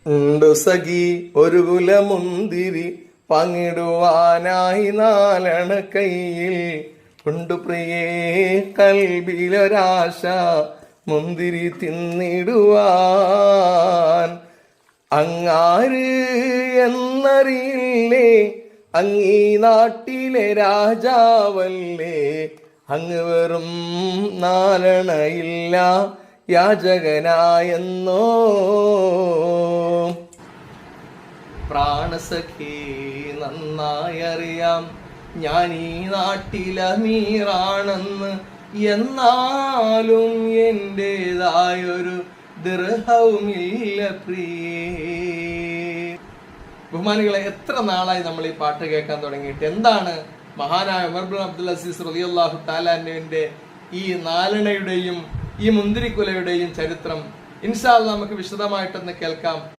ഉണ്ടു സഖി ഒരു കുലമുന്തിരി പങ്കിടുവാനായി 4 കയ്യിൽ ഉണ്ടു പ്രിയേ കൽബിലൊരാശ മുന്തിരി തിന്നിടുവാൻ. അങ്ങാര് എന്നറിയില്ലേ, അങ്ങീ നാട്ടിലെ രാജാവല്ലേ, അങ്ങ് വെറും 4 യാചകനായെന്നോ. പ്രാണസഖി നന്നായി അറിയാം ഞാൻ ഈ നാട്ടിലമീറാണെന്ന്, എന്നാലും എന്റേതായൊരു ദിർഹവുമില്ല പ്രിയേ. ബഹുമാനികളെ, എത്ര നാളായി നമ്മൾ ഈ പാട്ട് കേൾക്കാൻ തുടങ്ങിയിട്ട്. എന്താണ് മഹാനായ ഉമർ ബിൻ അബ്ദുൽ അസീസ് റളിയല്ലാഹു തആല അൻഹുവിന്റെ ഈ 4 ഈ മുന്തിരിക്കുലയുടെയും ചരിത്രം? ഇൻഷാ അല്ലാഹ് നമുക്ക് വിശദമായിട്ടൊന്ന് കേൾക്കാം.